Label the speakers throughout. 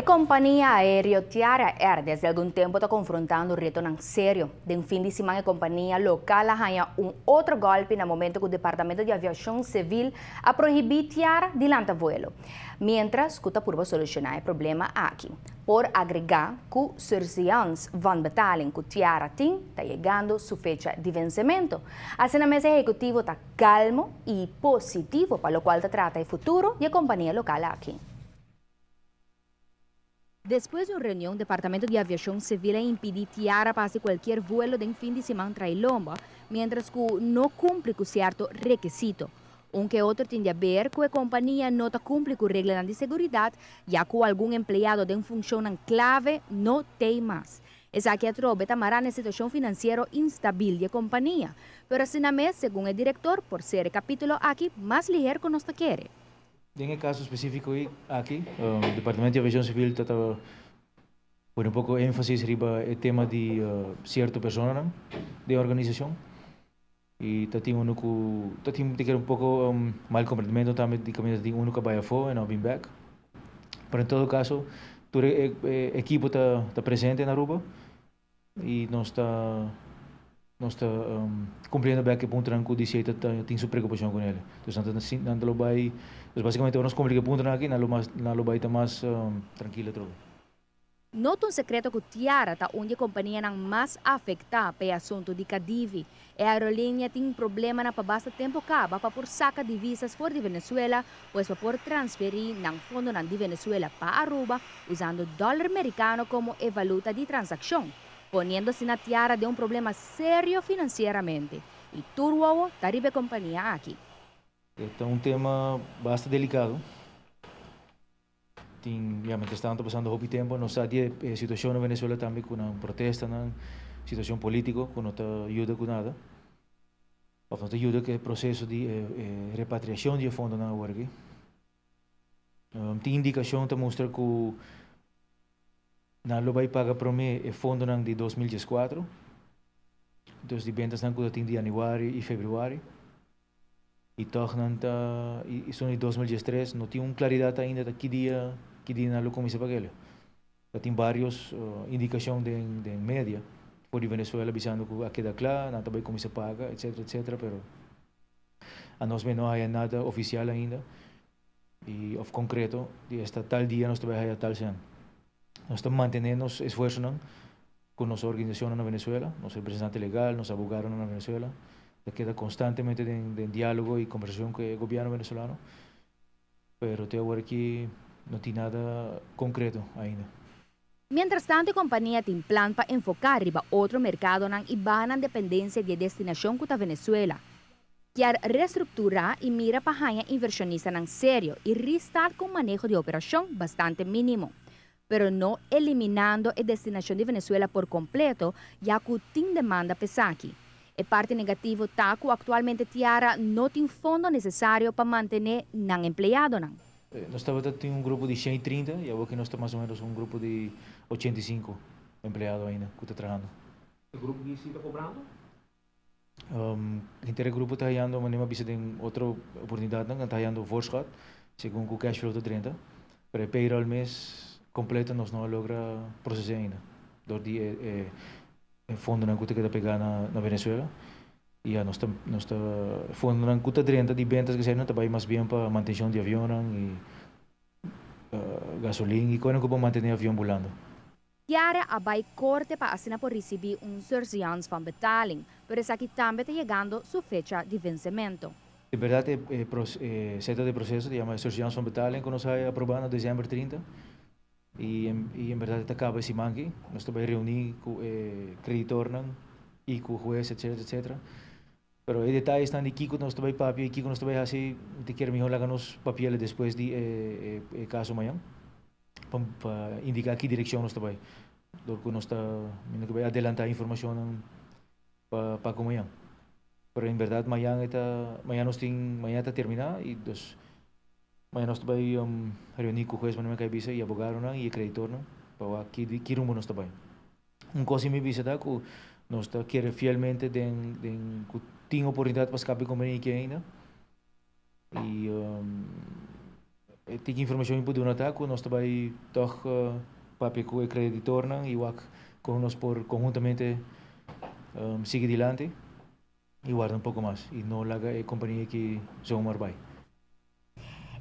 Speaker 1: A companhia aérea Tiara Air desde algum tempo está confrontando um reto sério. De um fim de semana, a companhia local arranha outro golpe no momento que o Departamento de Aviação Civil a proibir Tiara de lançar voo. Mientras, que está por solucionar o problema aqui. Por agregar que o surveillance van betaling que Tiara tem está chegando sua fecha de vencimento. Assim, a mesa executiva está calmo e positivo, para o qual está trata o futuro e a companhia local aqui. Después de una reunión, el Departamento de Aviación Civil impidió Tiara passe qualquer vuelo de fin de semana tra Lomba, mientras que no cumple con cierto requisito. Un que otro tiene a ver que la compañía no cumple con reglas de seguridad, ya que algún empleado de función clave no tem más. Esa que atrobe tamará na situação financeira instável da companhia, pero assim mesmo, segundo o diretor, por ser o capítulo aqui mais ligeiro que nós queremos.
Speaker 2: En el caso específico aquí, el Departamento de Aviación Civil está por un poco énfasis arriba el tema de cierta persona de organización y tiene que ter un poco mal comportamiento también de camino de uno que vaya fue en been back. Pero en todo caso, todo el equipo está presente en Aruba y no está cumpriendo bem que ponto que o DCA tem sua preocupação com ele. Então, não vai, basicamente, nós cumprimos ponto aqui, não vai estar mais tranquilo todo.
Speaker 1: Nota um secreto que Tiara está onde a companhia não mais afetada pelo assunto de Cadivi. A aerolínea tem problema na basta tempo acaba para por saca divisas fora de Venezuela, pois para por transferir não fundo de Venezuela para Aruba, usando dólar americano como valuta de transação, poniéndose na Tiara de um problema sério financeiramente. E turbo está a companhia aqui.
Speaker 2: É um tema bastante delicado. Mientras tanto pasando pouco tempo, nós está a situação na Venezuela também com uma protesta, na situação política, que não está ajuda com nada. Ou não ajuda que o processo de repatriação de fundo na hora aqui. Tem indicação que mostra que não vai pagar para mim o fundo de 2014. Então, de vendas não tem de janeiro e fevereiro. E toch isso em 2013 não tinha claridade ainda de que dia não começa a pagar. Tem várias indicações de média por Venezuela avisando que aqui da claro, não vai começar a pagar, etc, pero a nós não há nada oficial ainda e of concreto de esta tal dia nós vai a tal sen. Nós estamos mantendo os esforços com nossa organização na Venezuela, nosso representante legal, nosso abogado na Venezuela. Queda constantemente en diálogo y conversación con el gobierno venezolano, pero te ahora aquí no tiene nada concreto ainda.
Speaker 1: Mientras tanto, a companhia tem plano para enfocar riba outro mercado e baixar a dependência de destinação que a Venezuela. Quer reestruturar e mira para ganhar inversionista sério e restar com manejo de operação bastante mínimo, pero não eliminando a destinação de Venezuela por completo, já que tem demanda pesada aqui. A parte negativa está que atualmente Tiara não tem fundo necessário para manter não empregado.
Speaker 2: Nós estamos tendo um grupo de 130 e agora que nós estamos mais ou menos um grupo de 85 empregados ainda que está trabalhando.
Speaker 3: O grupo que está cobrando?
Speaker 2: O grupo está ganhando, mas não tem outra oportunidade, está ganhando voorschot, segundo o cash flow de 30, mas o payroll mês completo nós não logra processar ainda. Door die fundo que está pegar na Venezuela e nós está fundo que está 30 de ventas que saem também mais bem para manutenção de avião e gasolina e coisa que para manter o avião volando.
Speaker 1: Tiara vai corte para assinar por receber surveillance van betaling, pero essa aqui também está chegando sua fecha de vencimento.
Speaker 2: De verdade, o seta de processo se chama surveillance van betaling que nós vai aprovar em dezembro 30. E em verdade acaba esse mangue, nós também reunir com o creditor e com o juiz, etc. Pero os detalhes estão de que nós também papel e que nós também assim, te quero melhor lagar nos papéis depois de caso amanhã, para indicar que direção nós também, porque nós está, que vai adelantar a informação para amanhã. Pero em verdade amanhã nós tem amanhã está terminar e dos mas nós também reunir com o juiz para não cair e abogado e o creditor para que rumo nós também. Coisa me visa que nós queremos fielmente que tem oportunidade para escapar com a companhia ainda e Tiki informação por do ataque, nós também toch papel com o creditor não e wak com nós por conjuntamente seguir adiante e guarda pouco mais e não larga a companhia que são marbai.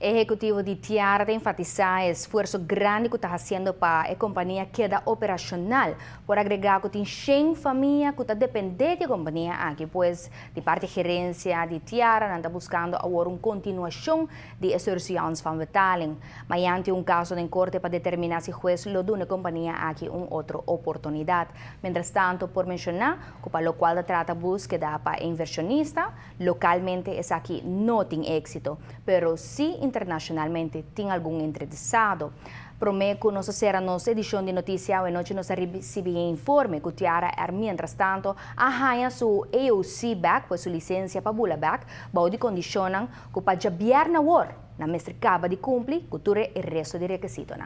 Speaker 1: Ejecutivo de Tiara de enfatizar el esfuerzo grande que está haciendo para que la compañía queda operacional, por agregar que tiene 100 familias que están dependientes de la compañía aquí, pues de parte de gerencia de Tiara está buscando ahora una continuación de extorsiones van betaling. Mediante un caso en corte para determinar si el juez lo da una compañía aquí una otra oportunidad. Mientras tanto, por mencionar, que para lo cual trata búsqueda para inversionista, localmente es aquí no tiene éxito, pero sí internacionalmente tiene algún interesado. Prometo nos será nuestra edición de noticias hoy noche nos recibe informe que Tiara mientras tanto arranha su AOC back, pues su licencia para bula back, bajo de condicionan que para ya viernes na mestre acaba de cumplir que ture el resto de requisitos.